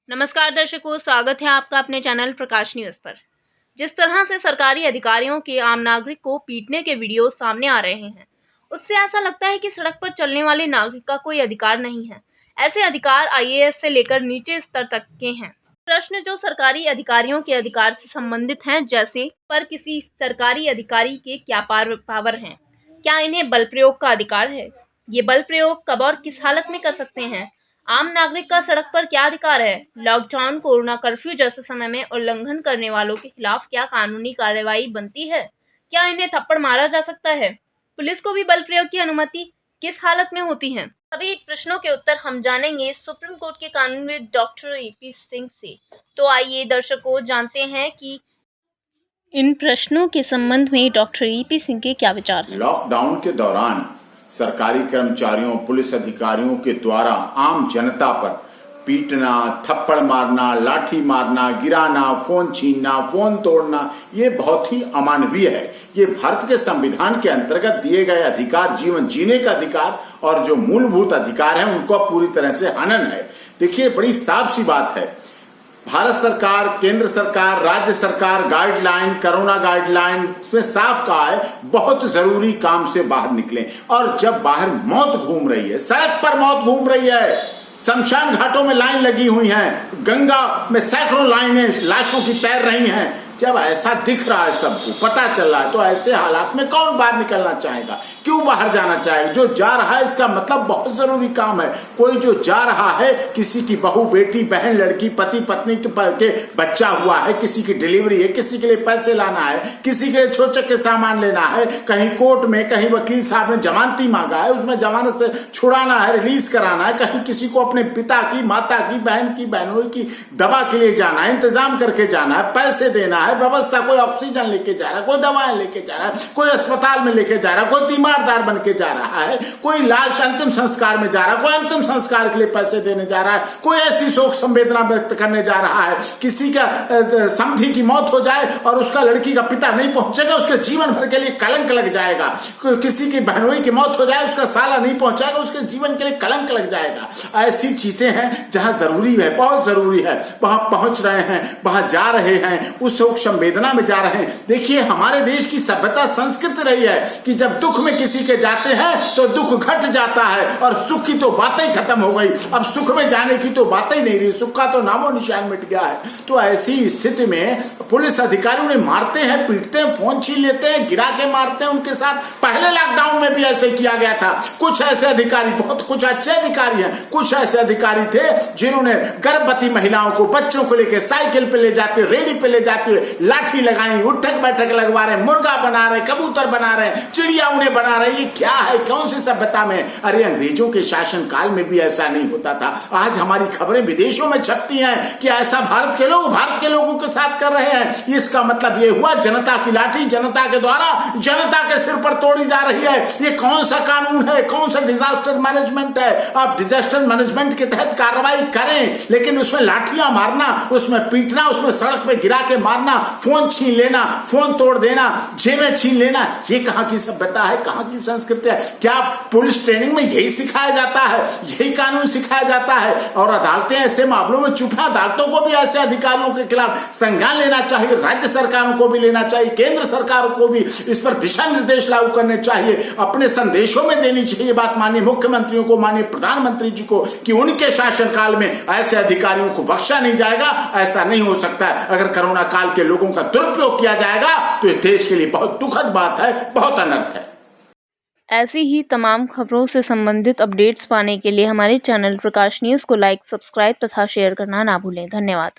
नमस्कार दर्शकों, स्वागत है आपका अपने चैनल प्रकाश न्यूज़ पर। जिस तरह से सरकारी अधिकारियों के आम नागरिक को पीटने के वीडियो सामने आ रहे हैं, उससे ऐसा लगता है कि सड़क पर चलने वाले नागरिक का कोई अधिकार नहीं है। ऐसे अधिकार आईएएस से लेकर नीचे स्तर तक के हैं। प्रश्न जो सरकारी अधिकारियों के अधिकार से संबंधित हैं, जैसे पर किसी सरकारी अधिकारी के क्या पावर हैं? क्या इन्हें बल प्रयोग का अधिकार है? ये बल प्रयोग कब और किस हालत में कर सकते हैं? आम नागरिक का सड़क पर क्या अधिकार है? लॉकडाउन, कोरोना कर्फ्यू जैसे समय में उल्लंघन करने वालों के खिलाफ क्या कानूनी कार्रवाई बनती है? क्या इन्हें थप्पड़ मारा जा सकता है? पुलिस को भी बल प्रयोग की अनुमति किस हालत में होती है? सभी प्रश्नों के उत्तर हम जानेंगे सुप्रीम कोर्ट के कानूनविद डॉक्टर एपी सिंह से। तो आइए दर्शकों, जानते हैं कि इन प्रश्नों के संबंध में डॉक्टर एपी सिंह के क्या विचार हैं। लॉकडाउन के दौरान सरकारी कर्मचारियों, पुलिस अधिकारियों के द्वारा आम जनता पर पीटना, थप्पड़ मारना, लाठी मारना, गिराना, फोन छीनना, फोन तोड़ना, ये बहुत ही अमानवीय है। ये भारत के संविधान के अंतर्गत दिए गए अधिकार, जीवन जीने का अधिकार और जो मूलभूत अधिकार है उनको पूरी तरह से हनन है। देखिए, बड़ी साफ सी बात है, भारत सरकार, केंद्र सरकार, राज्य सरकार गाइडलाइन, कोरोना गाइडलाइन में साफ कहा है बहुत जरूरी काम से बाहर निकलें। और जब बाहर मौत घूम रही है, सड़क पर मौत घूम रही है, शमशान घाटों में लाइन लगी हुई है, गंगा में सैकड़ों लाइनें लाशों की तैर रही हैं, जब ऐसा दिख रहा है, सबको पता चल रहा है, तो ऐसे हालात में कौन बाहर निकलना चाहेगा? क्यों बाहर जाना चाहेगा? जो जा रहा है इसका मतलब बहुत जरूरी काम है। कोई जो जा रहा है, किसी की बहू, बेटी, बहन, लड़की, पति पत्नी के बच्चा हुआ है, किसी की डिलीवरी है, किसी के लिए पैसे लाना है, किसी के लिए छोटे के सामान लेना है, कहीं कोर्ट में, कहीं वकील साहब ने जमानती मांगा है, उसमें जमानत से छुड़ाना है, रिलीज कराना है, कहीं किसी को अपने पिता की, माता की, बहन की, बहनों की दवा के लिए जाना है, इंतजाम करके जाना है, पैसे देना है, व्यवस्था, कोई ऑक्सीजन लेके जा रहा है, कोई दवाएं लेके जा रहा है, कोई अस्पताल में लेके जा रहा है, कोई तीमारदार बन के जा रहा है, कोई लाश अंतिम संस्कार में जा रहा है, कोई अंतिम संस्कार के लिए पैसे देने जा रहा है, कोई ऐसी शोक संवेदना व्यक्त करने जा रहा है, किसी का समधी की मौत हो जाए और उसका लड़की का पिता नहीं पहुंचेगा, उसके जीवन भर के लिए कलंक लग जाएगा। किसी की बहनोई की मौत हो जाए, उसका साला नहीं पहुंचाएगा, उसके जीवन के लिए कलंक लग जाएगा। ऐसी चीजें हैं जहां जरूरी है, बहुत जरूरी है, वहां पहुंच रहे हैं, वहां जा रहे हैं, उस शोक संवेदना में जा रहे हैं। देखिए, हमारे देश की सभ्यता, संस्कृति रही है कि जब दुख में किसी के जाते हैं तो दुख घट जाता है और सुख की तो बातें ही खत्म हो गई। अब सुख में जाने की तो बातें ही नहीं रही, सुख का तो नामो निशान मिट गया है। तो ऐसी स्थिति में पुलिस अधिकारियों ने मारते हैं, पीटते हैं, फोन छीन लेते हैं, गिरा के मारते हैं। उनके साथ पहले लॉकडाउन में भी ऐसे किया गया था। कुछ ऐसे अधिकारी, बहुत कुछ अच्छे अधिकारी हैं, कुछ ऐसे अधिकारी थे जिन्होंने गर्भवती महिलाओं को, बच्चों को लेकर साइकिल पे ले जाते, रेडी पे ले जाते, लाठी लगाई, उठक बैठक लगवा रहे, मुर्गा बना रहे, कबूतर बना रहे, चिड़िया उन्हें बना रहे। ये क्या है? कौन सी सभ्यता में? अरे, अंग्रेजों के शासन काल में भी ऐसा नहीं होता था। आज हमारी खबरें विदेशों में छपती हैं कि ऐसा भारत के लोग भारत के लोगों के साथ कर रहे हैं। इसका मतलब ये हुआ, जनता की लाठी जनता के द्वारा जनता के सिर पर तोड़ी जा रही है। ये कौन सा कानून है? कौन सा डिजास्टर मैनेजमेंट है? आप डिजास्टर मैनेजमेंट के तहत कार्रवाई करें, लेकिन उसमें लाठियां मारना, उसमें पीटना, उसमें सड़क पे गिरा के मारना, फोन छीन लेना, फोन तोड़ देना, जेबें छीन लेना, ये कहां की सभ्यता है? कहां की संस्कृति है? क्या पुलिस ट्रेनिंग में यही सिखाया जाता है? यही कानून सिखाया जाता है? और अदालतें ऐसे मामलों में चुप हैं। अदालतों को भी ऐसे अधिकारियों के खिलाफ संज्ञान लेना चाहिए, राज्य सरकारों को भी लेना चाहिए, केंद्र सरकार को भी इस पर दिशा निर्देश लागू करने चाहिए, अपने संदेशों में देनी चाहिए बात, माननीय मुख्यमंत्रियों को, माननीय प्रधानमंत्री जी को, कि उनके शासनकाल में ऐसे अधिकारियों को बख्शा नहीं जाएगा। ऐसा नहीं हो सकता है। अगर कोरोना काल के लोगों का दुरुपयोग किया जाएगा तो ये देश के लिए बहुत दुखद बात है, बहुत अनर्थ है। ऐसी ही तमाम खबरों से संबंधित अपडेट्स पाने के लिए हमारे चैनल प्रकाश न्यूज़ को लाइक, सब्सक्राइब तथा शेयर करना ना भूलें। धन्यवाद।